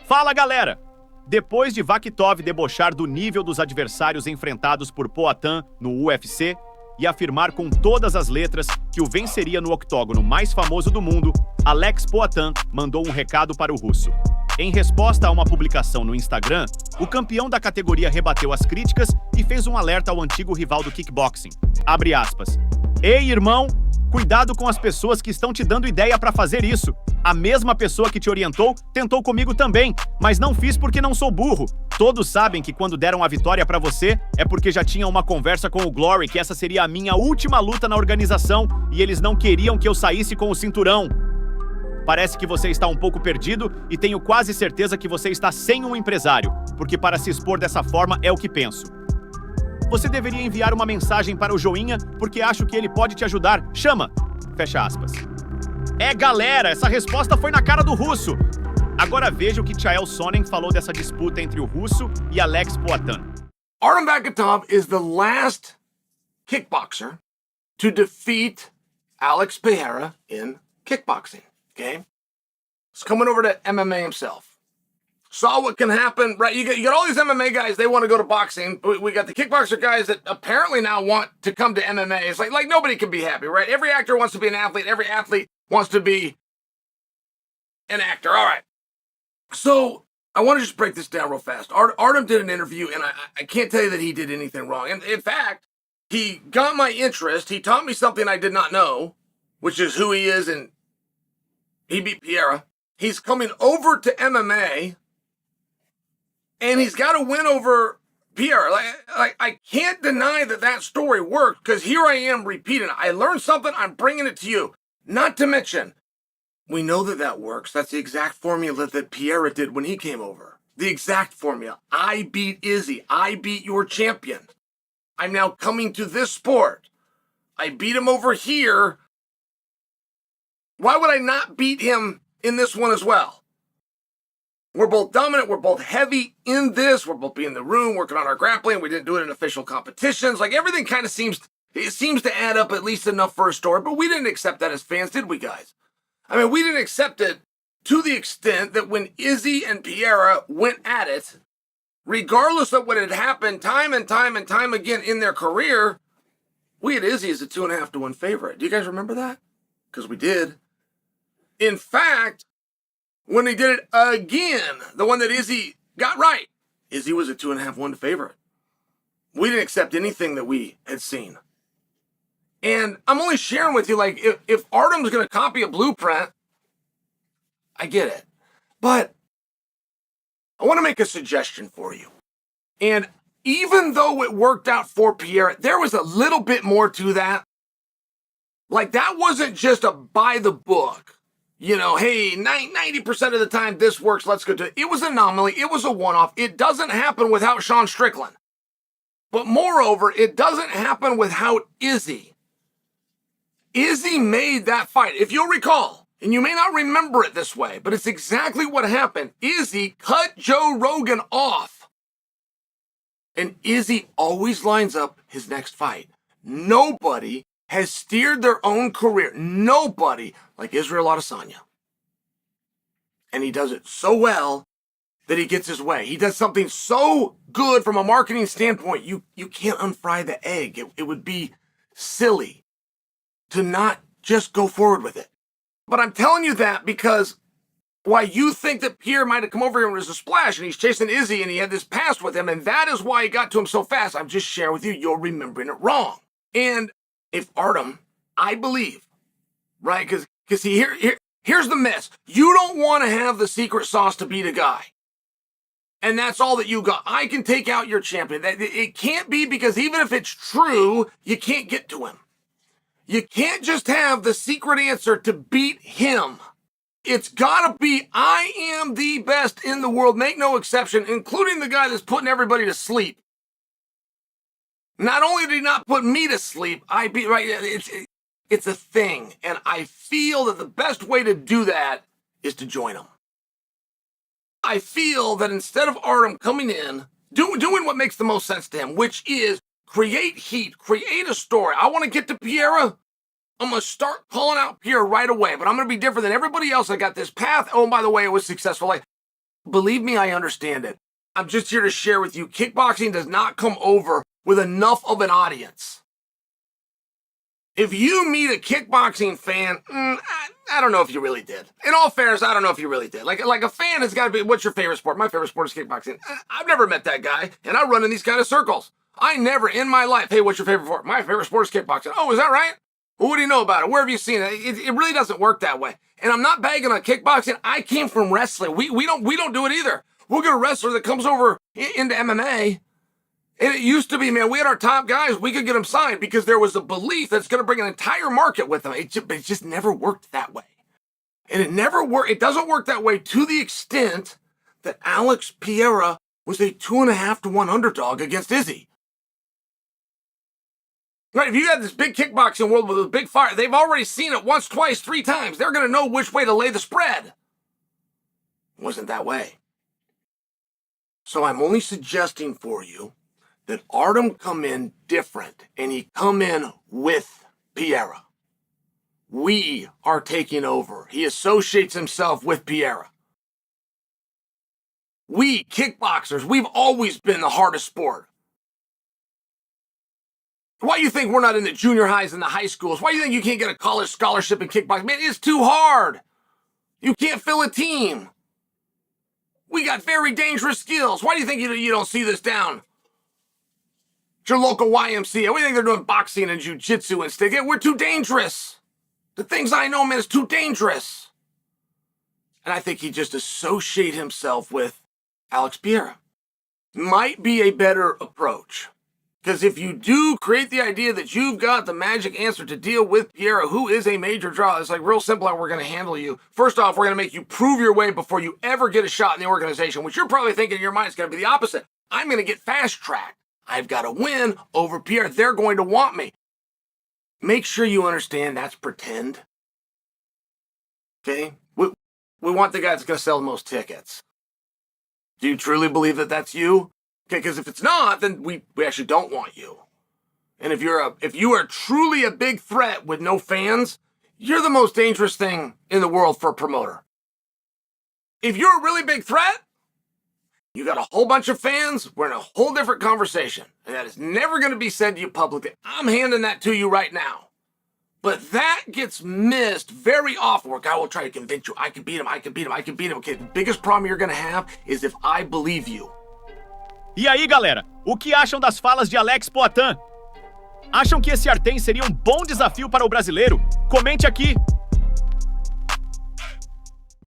Fala, galera! Depois de Vakhtov debochar do nível dos adversários enfrentados por Poatan no UFC e afirmar com todas as letras que o venceria no octógono mais famoso do mundo, Alex Poatan mandou um recado para o russo. Em resposta a uma publicação no Instagram, o campeão da categoria rebateu as críticas e fez um alerta ao antigo rival do kickboxing. Abre aspas. Ei, irmão, cuidado com as pessoas que estão te dando ideia para fazer isso. A mesma pessoa que te orientou tentou comigo também, mas não fiz porque não sou burro. Todos sabem que quando deram a vitória pra você é porque já tinham uma conversa com o Glory que essa seria a minha última luta na organização e eles não queriam que eu saísse com o cinturão. Parece que você está um pouco perdido e tenho quase certeza que você está sem um empresário, porque para se expor dessa forma é o que penso. Você deveria enviar uma mensagem para o Joinha porque acho que ele pode te ajudar. Chama! Fecha aspas. É, galera, essa resposta foi na cara do russo. Agora veja o que Chael Sonnen falou dessa disputa entre o russo e Alex Poatan. Artem Vakhtov is the last kickboxer to defeat Alex Pereira in kickboxing, okay? He's coming over to MMA himself. Saw what can happen, right? You got all these MMA guys, they want to go to boxing. We got the kickboxer guys that apparently now want to come to MMA. It's like nobody can be happy, right? Every actor wants to be an athlete. Every athlete wants to be an actor. All right. So I want to just break this down real fast. Artem did an interview, and I can't tell you that he did anything wrong. And in fact, he got my interest. He taught me something I did not know, which is who he is, and he beat Pereira. He's coming over to MMA, and he's got to win over Pereira. I can't deny that story worked, because here I am repeating it. I learned something, I'm bringing it to you. Not to mention, we know that works. That's the exact formula that Pereira did when he came over. The exact formula. I beat Izzy. I beat your champion. I'm now coming to this sport. I beat him over here. Why would I not beat him in this one as well? We're both dominant. We're both heavy in this. We're both in the room working on our grappling. We didn't do it in official competitions. Like everything kind of seems to add up at least enough for a story, but we didn't accept that as fans, did we, guys? I mean, we didn't accept it to the extent that when Izzy and Pereira went at it, regardless of what had happened time and time and time again in their career, we had Izzy as a 2.5 to 1 favorite. Do you guys remember that? Because we did. In fact, when he did it again, the one that Izzy got right, Izzy was a 2.5-1 favorite. We didn't accept anything that we had seen. And I'm only sharing with you, like, if Artem's going to copy a blueprint, I get it. But I want to make a suggestion for you. And even though it worked out for Pierre, there was a little bit more to that. Like, that wasn't just a by the book. You know, hey, 90% of the time this works, let's go do it. It was an anomaly. It was a one-off. It doesn't happen without Sean Strickland. But moreover, it doesn't happen without Izzy. Izzy made that fight. If you'll recall, and you may not remember it this way, but it's exactly what happened. Izzy cut Joe Rogan off. And Izzy always lines up his next fight. Nobody has steered their own career. Nobody like Israel Adesanya. And he does it so well that he gets his way. He does something so good from a marketing standpoint, you can't unfry the egg. It would be silly to not just go forward with it. But I'm telling you that because why you think that Pierre might have come over here and was a splash and he's chasing Izzy and he had this past with him and that is why he got to him so fast. I'm just sharing with you, you're remembering it wrong. And if Artem, I believe, right, because see, here's the mess. You don't want to have the secret sauce to beat a guy. And that's all that you got. I can take out your champion. It can't be because even if it's true, you can't get to him. You can't just have the secret answer to beat him. It's gotta be, I am the best in the world, make no exception, including the guy that's putting everybody to sleep. Not only did he not put me to sleep, it's a thing. And I feel that the best way to do that is to join him. I feel that instead of Artem coming in, doing what makes the most sense to him, which is create heat, create a story. I want to get to Pereira. I'm going to start calling out Pierre right away, but I'm going to be different than everybody else. I got this path. Oh, and by the way, it was successful. Like, Believe me, I understand it. I'm just here to share with you, kickboxing does not come over with enough of an audience. If you meet a kickboxing fan, I don't know if you really did. In all fairness, I don't know if you really did. Like a fan has got to be, what's your favorite sport? My favorite sport is kickboxing. I've never met that guy, and I run in these kind of circles. I never in my life, hey, what's your favorite sport? My favorite sport is kickboxing. Oh, is that right? Well, what do you know about it? Where have you seen it? It really doesn't work that way. And I'm not bagging on kickboxing. I came from wrestling. We don't do it either. We'll get a wrestler that comes over into MMA. And it used to be, man, we had our top guys, we could get them signed because there was a belief that's going to bring an entire market with them. It just never worked that way. And it doesn't work that way to the extent that Alex Pereira was a 2.5 to 1 underdog against Izzy. Right, if you had this big kickboxing world with a big fire, they've already seen it once, twice, 3 times. They're going to know which way to lay the spread. It wasn't that way. So I'm only suggesting for you that Artem come in different, and he come in with Pereira. We are taking over. He associates himself with Pereira. We, kickboxers, we've always been the hardest sport. Why do you think we're not in the junior highs and the high schools? Why do you think you can't get a college scholarship in kickboxing? Man, it's too hard. You can't fill a team. We got very dangerous skills. Why do you think you don't see this down your local YMCA? What do you think they're doing boxing and jiu-jitsu instead? We're too dangerous. The things I know, man, is too dangerous. And I think he just associate himself with Alex Pereira. Might be a better approach. Because if you do create the idea that you've got the magic answer to deal with Pereira, who is a major draw, it's like real simple how we're going to handle you. First off, we're going to make you prove your way before you ever get a shot in the organization, which you're probably thinking in your mind is going to be the opposite. I'm going to get fast-tracked. I've got to win over Pereira. They're going to want me. Make sure you understand that's pretend. Okay? We want the guy that's going to sell the most tickets. Do you truly believe that that's you? Okay, because if it's not, then we actually don't want you. And if you are truly a big threat with no fans, you're the most dangerous thing in the world for a promoter. If you're a really big threat, you got a whole bunch of fans, we're in a whole different conversation. And that is never going to be said to you publicly. I'm handing that to you right now. But that gets missed very often where God will try to convince you, I can beat him, I can beat him, I can beat him. Okay, the biggest problem you're going to have is if I believe you. E aí, galera, o que acham das falas de Alex Poatan? Acham que esse Artem seria um bom desafio para o brasileiro? Comente aqui!